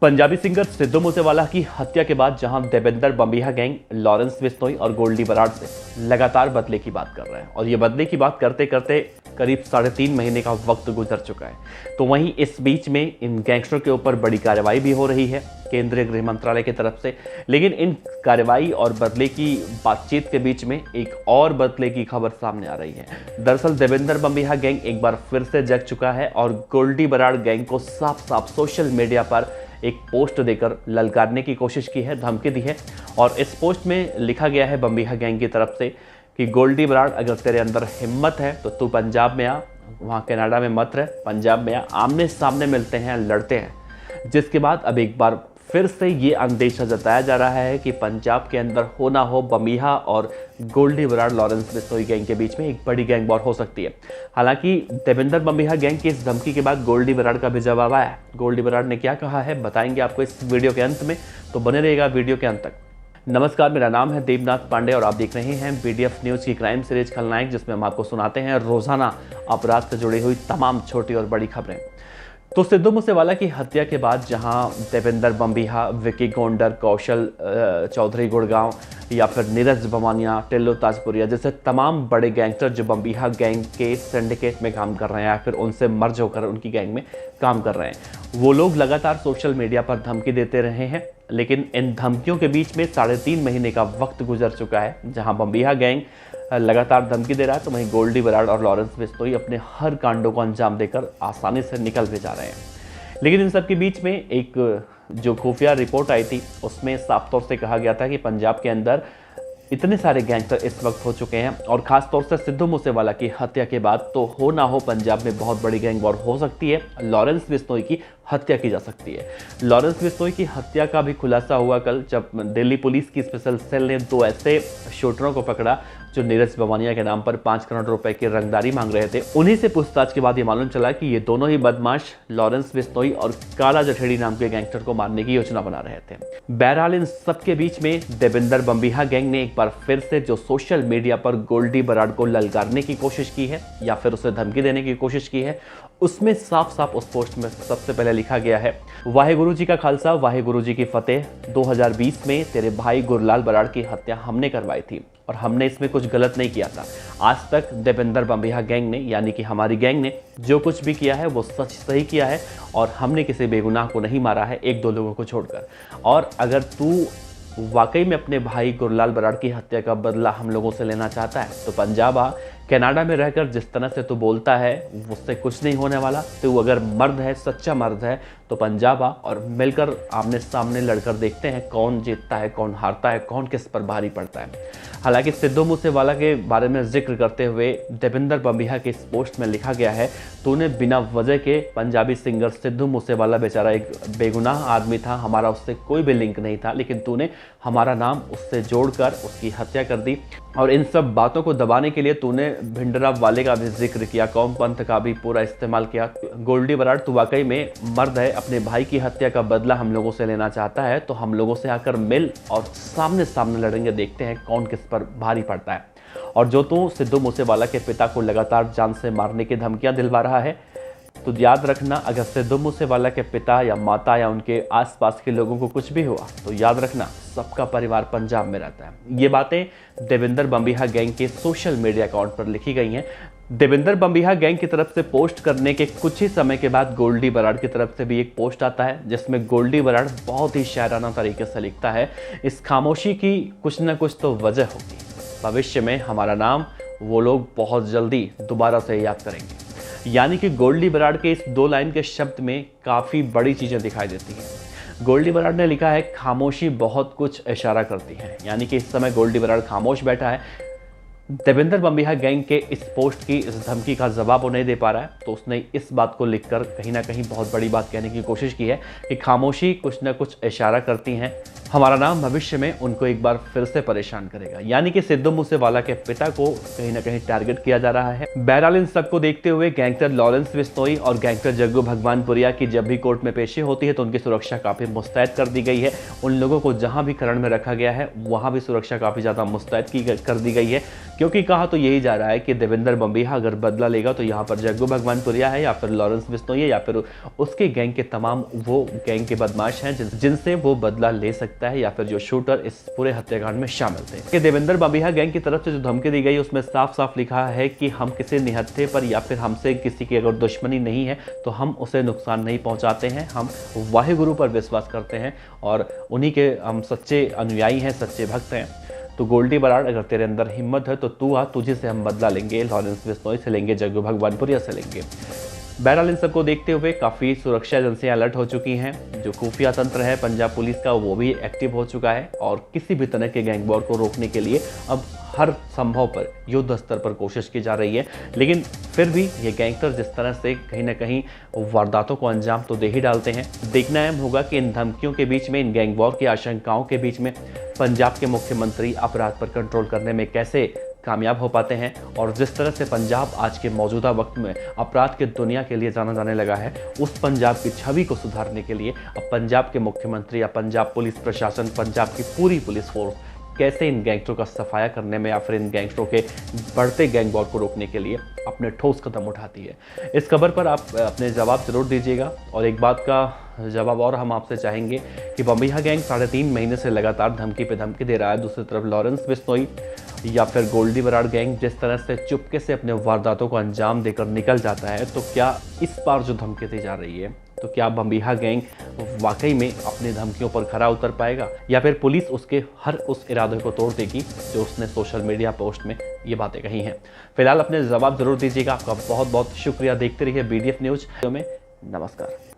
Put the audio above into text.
Punjabi singer Sidhu Moosewala की हत्या के बाद जहां देवेंद्र बम्बिहा गैंग लॉरेंस बिश्नोई और गोल्डी बराड़ से लगातार बदले की बात कर रहे हैं और ये बदले की बात करते करते करीब 3.5 महीने का वक्त गुजर चुका है। तो वहीं इस बीच में इन गैंगस्टरों के ऊपर बड़ी कार्रवाई भी हो रही है केंद्रीय गृह मंत्रालय की तरफ से। लेकिन इन कार्रवाई और बदले की बातचीत के बीच में एक और बदले की खबर सामने आ रही है। दरअसल देवेंद्र बम्बिहा गैंग एक बार फिर से जग चुका है और गोल्डी बराड़ गैंग को साफ साफ सोशल मीडिया पर एक पोस्ट देकर ललकारने की कोशिश की है, धमकी दी है। और इस पोस्ट में लिखा गया है बम्बिहा गैंग की तरफ से कि गोल्डी बराड़, अगर तेरे अंदर हिम्मत है तो तू पंजाब में आ, वहाँ कनाडा में मत रह, पंजाब में आ, आमने सामने मिलते हैं, लड़ते हैं। जिसके बाद अब एक बार फिर से ये अंदेशा जताया जा रहा है कि पंजाब के अंदर हो ना हो बम्बिहा और गोल्डी बराड़ लॉरेंस बिश्नोई गैंग के बीच में एक बड़ी गैंग वॉर हो सकती है। हालांकि देवेंद्र बम्बिहा गैंग की इस धमकी के बाद गोल्डी बराड़ का भी जवाब आया है। गोल्डी बराड़ ने क्या कहा है बताएंगे आपको इस वीडियो के अंत में, तो बने रहेगा वीडियो के अंत तक। नमस्कार, मेरा नाम है देवनाथ पांडे और आप देख रहे हैं BDF न्यूज़ की क्राइम सीरीज खलनायक, जिसमें हम आपको सुनाते हैं रोजाना अपराध से जुड़ी हुई तमाम छोटी और बड़ी खबरें। तो सिद्धू मूसेवाला की हत्या के बाद जहां देवेंद्र बम्बिहा, विकी गोंडर, कौशल चौधरी गुड़गांव या फिर नीरज बमानिया, टिल्लू ताजपुरिया जैसे तमाम बड़े गैंगस्टर जो बम्बिहा गैंग के सिंडिकेट में काम कर रहे हैं या फिर उनसे मर्ज होकर उनकी गैंग में काम कर रहे हैं, वो लोग लगातार सोशल मीडिया पर धमकी देते रहे हैं। लेकिन इन धमकियों के बीच में 3.5 महीने का वक्त गुजर चुका है। जहां बम्बिहा गैंग लगातार धमकी दे रहा है तो वहीं गोल्डी बराड़ और लॉरेंस बिश्नोई अपने हर कांडों को अंजाम देकर आसानी से निकल भी जा रहे हैं। लेकिन इन सब के बीच में एक जो खुफिया रिपोर्ट आई थी उसमें साफ तौर से कहा गया था कि पंजाब के अंदर इतने सारे गैंगस्टर इस वक्त हो चुके हैं और खास तौर से सिद्धू मूसेवाला की हत्या के बाद तो हो ना हो पंजाब में बहुत बड़ी गैंग वॉर हो सकती है, लॉरेंस बिश्नोई की हत्या की जा सकती है। लॉरेंस बिश्नोई की हत्या का भी खुलासा हुआ कल, जब दिल्ली पुलिस की स्पेशल सेल ने 2 ऐसे शूटरों को पकड़ा जो नीरज बमानिया के नाम पर 5 करोड़ रुपए की रंगदारी मांग रहे थे। उन्हीं से पूछताछ के बाद ये मालूम चला कि ये दोनों ही बदमाश लॉरेंस बिश्नोई और काला जठेड़ी नाम के गैंगस्टर को मारने की योजना बना रहे थे। बहरहाल इन सबके बीच में देवेंद्र बम्बिहा गैंग ने एक बार फिर से जो सोशल मीडिया पर गोल्डी बराड़ को ललकारने की कोशिश की है या फिर उसे धमकी देने की कोशिश की है, उसमें साफ साफ उस पोस्ट में सबसे पहले लिखा गया है, वाहेगुरु जी का खालसा, वाहेगुरु जी की फतेह। 2020 में तेरे भाई गुरलाल बराड़ की हत्या हमने करवाई थी और हमने इसमें कुछ गलत नहीं किया था। आज तक देवेंद्र बम्बिहा गैंग ने यानी कि हमारी गैंग ने जो कुछ भी किया है वो सच सही किया है और हमने किसी बेगुनाह को नहीं मारा है, 1-2 लोगों को छोड़कर। और अगर तू वाकई में अपने भाई गुरलाल बराड़ की हत्या का बदला हम लोगों से लेना चाहता है तो पंजाब आ, कनाडा में रहकर जिस तरह से तू बोलता है उससे कुछ नहीं होने वाला। तू अगर मर्द है, सच्चा मर्द है तो पंजाब आ और मिलकर आमने सामने लड़कर देखते हैं कौन जीतता है, कौन हारता है, कौन किस पर भारी पड़ता है। हालांकि सिद्धू मूसेवाला के बारे में जिक्र करते हुए देवेंद्र बम्बिहा के इस पोस्ट में लिखा गया है, तूने बिना वजह के पंजाबी सिंगर सिद्धू मूसेवाला बेचारा एक बेगुनाह आदमी था, हमारा उससे कोई भी लिंक नहीं था, लेकिन तूने हमारा नाम उससे जोड़कर उसकी हत्या कर दी। और इन सब बातों को दबाने के लिए तूने भिंडरा वाले का भी जिक्र किया, कौम पंथ का भी पूरा इस्तेमाल किया। गोल्डी बराड़ तू वाकई में मर्द है, अपने भाई की हत्या का बदला हम लोगों से लेना चाहता है तो हम लोगों से आकर मिल और सामने सामने लड़ेंगे, देखते हैं कौन किस पर भारी पड़ता है। और जो तू सिद्धू मूसेवाला के पिता को लगातार जान से मारने की धमकियां दिलवा रहा है तो याद रखना, अगर सिद्धू मूसेवाला के पिता या माता या उनके आसपास के लोगों को कुछ भी हुआ तो याद रखना सबका परिवार पंजाब में रहता है। ये बातें देवेंद्र बम्बिहा गैंग के सोशल मीडिया अकाउंट पर लिखी गई हैं। देवेंद्र बम्बिहा गैंग की तरफ से पोस्ट करने के कुछ ही समय के बाद गोल्डी बराड़ की तरफ से भी एक पोस्ट आता है जिसमें गोल्डी बराड़ बहुत ही शायराना तरीके से लिखता है, इस खामोशी की कुछ न कुछ तो वजह होगी, भविष्य में हमारा नाम वो लोग बहुत जल्दी दोबारा से याद करेंगे। यानी कि गोल्डी बराड़ के इस 2 लाइन के शब्द में काफ़ी बड़ी चीज़ें दिखाई देती हैं। गोल्डी बराड़ ने लिखा है, खामोशी बहुत कुछ इशारा करती है, यानी कि इस समय गोल्डी बराड़ खामोश बैठा है। देवेंद्र बम्बिहा गैंग के इस पोस्ट की, इस धमकी का जवाब वो नहीं दे पा रहा है तो उसने इस बात को लिखकर कहीं ना कहीं बहुत बड़ी बात कहने की कोशिश की है कि खामोशी कुछ न कुछ इशारा करती हैं, हमारा नाम भविष्य में उनको एक बार फिर से परेशान करेगा। यानी कि सिद्धू मूसेवाला के पिता को कहीं ना कहीं टारगेट किया जा रहा है। बहरहाल इन सबको देखते हुए गैंगस्टर लॉरेंस बिश्नोई और गैंगस्टर जग्गू भगवानपुरिया की जब भी कोर्ट में पेशी होती है तो उनकी सुरक्षा काफ़ी मुस्तैद कर दी गई है। उन लोगों को जहाँ भी खरण में रखा गया है वहाँ भी सुरक्षा काफ़ी ज़्यादा मुस्तैद कर दी गई है क्योंकि कहा तो यही जा रहा है कि देवेंद्र बम्बिहा अगर बदला लेगा तो यहाँ पर जग्गू भगवानपुरिया है या फिर लॉरेंस बिश्नोई है या फिर उसके गैंग के तमाम वो गैंग के बदमाश हैं जिनसे वो बदला ले सकता है या फिर जो शूटर इस पूरे हत्याकांड में शामिल थे। कि देवेंद्र बम्बिहा गैंग की तरफ से जो धमकी दी गई उसमें साफ साफ लिखा है कि हम किसी निहत्थे पर या फिर हमसे किसी की अगर दुश्मनी नहीं है तो हम उसे नुकसान नहीं पहुंचाते हैं, हम वाहिगुरु पर विश्वास करते हैं और उन्हीं के हम सच्चे अनुयायी हैं, सच्चे भक्त हैं। तो गोल्डी बराड़ अगर तेरे अंदर हिम्मत है तो तू आ, तुझे से हम बदला लेंगे, लॉरेंस बिश्नोई से लेंगे, जग्गू भगवानपुरिया से लेंगे। बहरहाल इन सबको देखते हुए काफ़ी सुरक्षा एजेंसियां अलर्ट हो चुकी हैं। जो खुफिया तंत्र है पंजाब पुलिस का वो भी एक्टिव हो चुका है और किसी भी तरह के गैंग वॉर को रोकने के लिए अब हर संभव पर युद्ध स्तर पर कोशिश की जा रही है। लेकिन फिर भी ये गैंगस्टर जिस तरह से कहीं ना कहीं वारदातों को अंजाम तो दे ही डालते हैं। देखना अहम होगा कि इन धमकियों के बीच में, इन गैंग वॉर की आशंकाओं के बीच में पंजाब के मुख्यमंत्री अपराध पर कंट्रोल करने में कैसे कामयाब हो पाते हैं। और जिस तरह से पंजाब आज के मौजूदा वक्त में अपराध की दुनिया के लिए जाना जाने लगा है, उस पंजाब की छवि को सुधारने के लिए अब पंजाब के मुख्यमंत्री या पंजाब पुलिस प्रशासन, पंजाब की पूरी पुलिस फोर्स कैसे इन गैंगस्टरों का सफाया करने में या फिर इन गैंगस्टरों के बढ़ते गैंग वॉर को रोकने के लिए अपने ठोस कदम उठाती है। इस खबर पर आप अपने जवाब जरूर दीजिएगा। और एक बात का जवाब और हम आपसे चाहेंगे कि बम्बिहा गैंग 3.5 महीने से लगातार धमकी पे धमकी दे रहा है। दूसरी तरफ लॉरेंस बिश्नोई या फिर गोल्डी बराड़ गैंग जिस तरह से चुपके से अपने वारदातों को अंजाम देकर निकल जाता है, तो क्या इस बार जो धमकी दी जा रही है, तो क्या बम्बिहा गैंग वाकई में अपनी धमकियों पर खरा उतर पाएगा या फिर पुलिस उसके हर उस इरादे को तोड़ देगी जो उसने सोशल मीडिया पोस्ट में ये बातें कही हैं। फिलहाल अपने जवाब जरूर दीजिएगा। आपका बहुत बहुत शुक्रिया। देखते रहिए BDF न्यूज में। नमस्कार।